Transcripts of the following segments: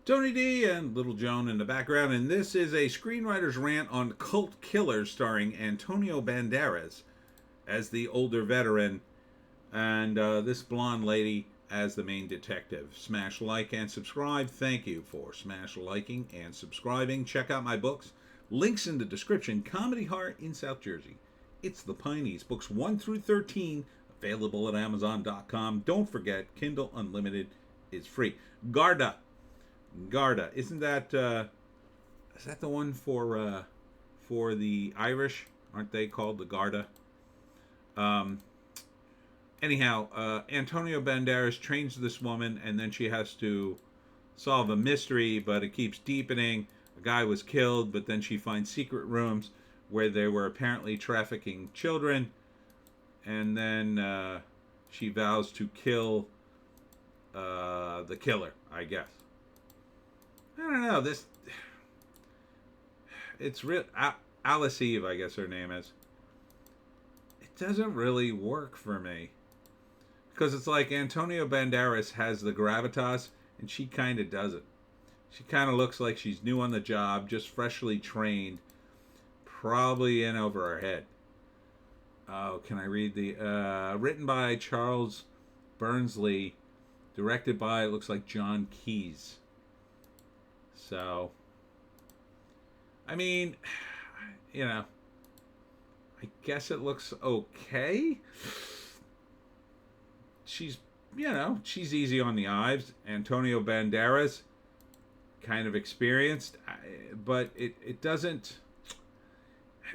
Tony D and Little Joan in the background, and this is a screenwriter's rant on Cult Killers starring Antonio Banderas as the older veteran and this blonde lady as the main detective. Smash like and subscribe. Thank you for smash liking and subscribing. Check out my books. Links in the description. Comedy Heart in South Jersey. It's the Pineys. Books 1 through 13 available at Amazon.com. Don't forget, Kindle Unlimited is free. Garda, isn't that is that the one for the Irish? Aren't they called the Garda? Um, Anyhow, Antonio Banderas trains this woman, and then she has to solve a mystery, but it keeps deepening. A guy was killed, but then she finds secret rooms where they were apparently trafficking children, and then she vows to kill the killer, I guess. I don't know. It's real. Alice Eve, I guess her name is. It doesn't really work for me because it's like Antonio Banderas has the gravitas, and she kind of doesn't. She kind of looks like she's new on the job, just freshly trained, probably in over her head. Oh, can I read the written by Charles Burnsley, directed by, it looks like, John Keyes. So, I mean, I guess it looks okay. She's, she's easy on the eyes. Antonio Banderas, kind of experienced, but it doesn't,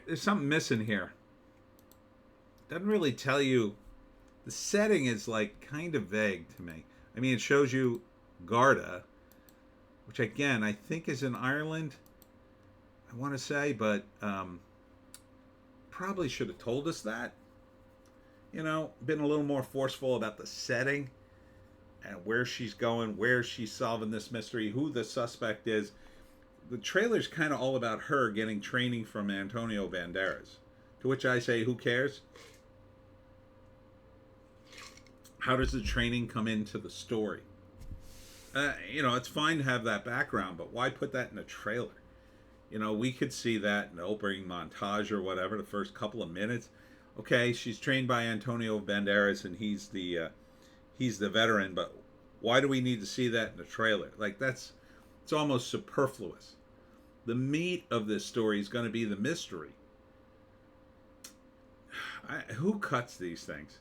there's something missing here. Doesn't really tell you, the setting is like kind of vague to me. I mean, it shows you Garda, which again I think is in Ireland, I want to say, but probably should have told us that. Been a little more forceful about the setting and where she's going, where she's solving this mystery, who the suspect is. The trailer's kind of all about her getting training from Antonio Banderas. To which I say, who cares? How does the training come into the story? It's fine to have that background, but why put that in a trailer? We could see that in the opening montage or whatever, the first couple of minutes. Okay, she's trained by Antonio Banderas, and he's the veteran. But why do we need to see that in the trailer? Like it's almost superfluous. The meat of this story is going to be the mystery. Who cuts these things?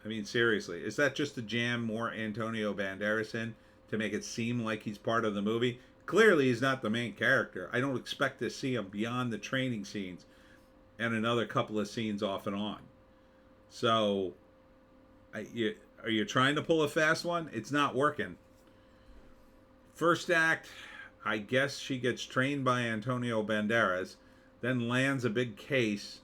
I mean, seriously, is that just to jam more Antonio Banderas in to make it seem like he's part of the movie? Clearly, he's not the main character. I don't expect to see him beyond the training scenes and another couple of scenes off and on. So, are you trying to pull a fast one? It's not working. First act, I guess she gets trained by Antonio Banderas, then lands a big case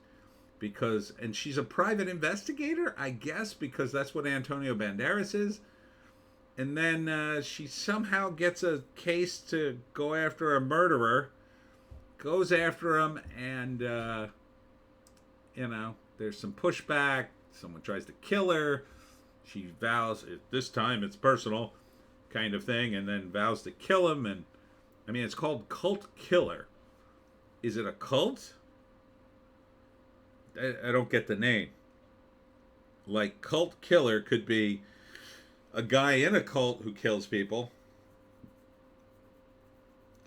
and she's a private investigator, I guess, because that's what Antonio Banderas is. And then she somehow gets a case to go after a murderer, goes after him, and, there's some pushback. Someone tries to kill her. She vows, this time it's personal, kind of thing, and then vows to kill him. And, I mean, it's called Cult Killer. Is it a cult? I don't get the name. Like, Cult Killer could be a guy in a cult who kills people,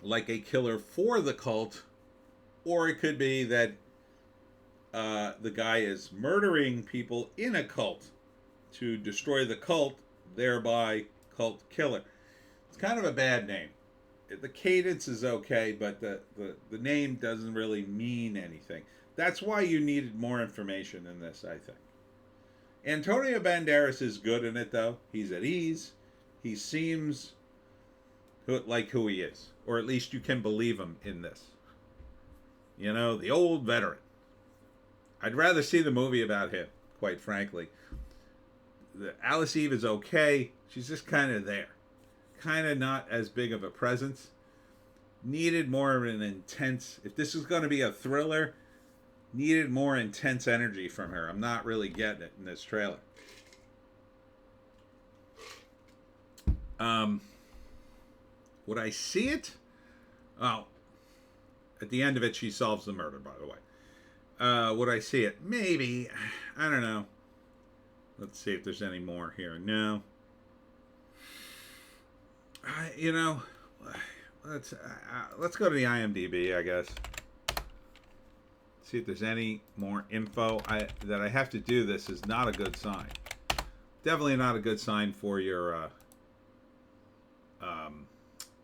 like a killer for the cult, or it could be that the guy is murdering people in a cult to destroy the cult, thereby Cult Killer. It's kind of a bad name. The cadence is okay, but the name doesn't really mean anything. That's why you needed more information in this, I think. Antonio Banderas is good in it, though. He's at ease. He seems like who he is. Or at least you can believe him in this. The old veteran. I'd rather see the movie about him, quite frankly. The Alice Eve is okay. She's just kind of there. Kind of not as big of a presence. Needed more of an intense... If this is going to be a thriller, needed more intense energy from her. I'm not really getting it in this trailer. Would I see it? Oh, at the end of it, she solves the murder, by the way. Would I see it? Maybe. I don't know. Let's see if there's any more here. No. You know, let's go to the IMDb, I guess. See if there's any more info. That I have to do this is not a good sign. Definitely not a good sign for your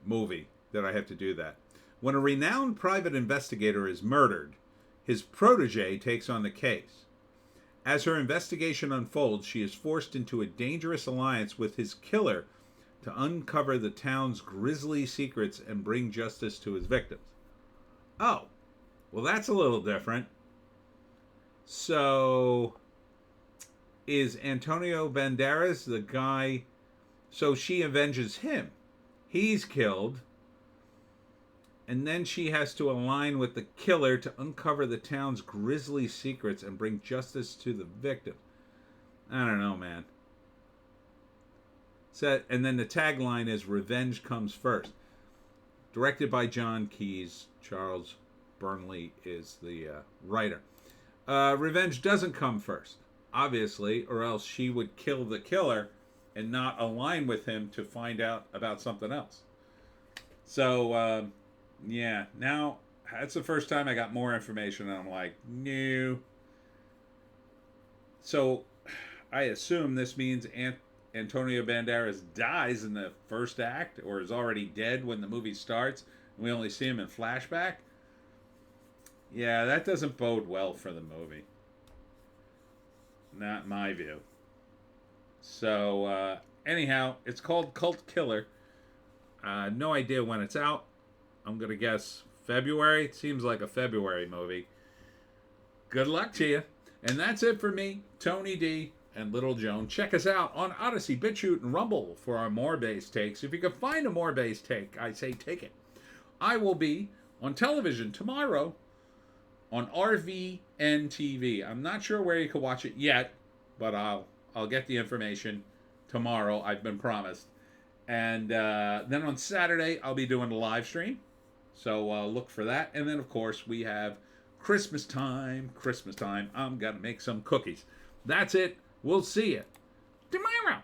movie that I have to do that. When a renowned private investigator is murdered, his protege takes on the case. As her investigation unfolds, she is forced into a dangerous alliance with his killer to uncover the town's grisly secrets and bring justice to his victims. Oh, well, that's a little different. So, is Antonio Banderas the guy? So she avenges him. He's killed. And then she has to align with the killer to uncover the town's grisly secrets and bring justice to the victim. I don't know, man. So, and then the tagline is "Revenge Comes First." Directed by John Keyes. Charles Burnley is the writer. Revenge doesn't come first, obviously, or else she would kill the killer and not align with him to find out about something else. So, yeah, now that's the first time I got more information and I'm like, no. So I assume this means Antonio Banderas dies in the first act or is already dead when the movie starts and we only see him in flashback. Yeah, that doesn't bode well for the movie. Not my view. So, anyhow, it's called Cult Killer. No idea when it's out. I'm going to guess February. It seems like a February movie. Good luck to you. And that's it for me, Tony D, and Little Joan. Check us out on Odysee, Bitchute, and Rumble for our more base takes. If you can find a more base take, I say take it. I will be on television tomorrow on RVN TV. I'm not sure where you can watch it yet, but I'll get the information tomorrow. I've been promised. And then on Saturday, I'll be doing a live stream. So look for that. And then, of course, we have Christmas time. I'm going to make some cookies. That's it. We'll see you tomorrow.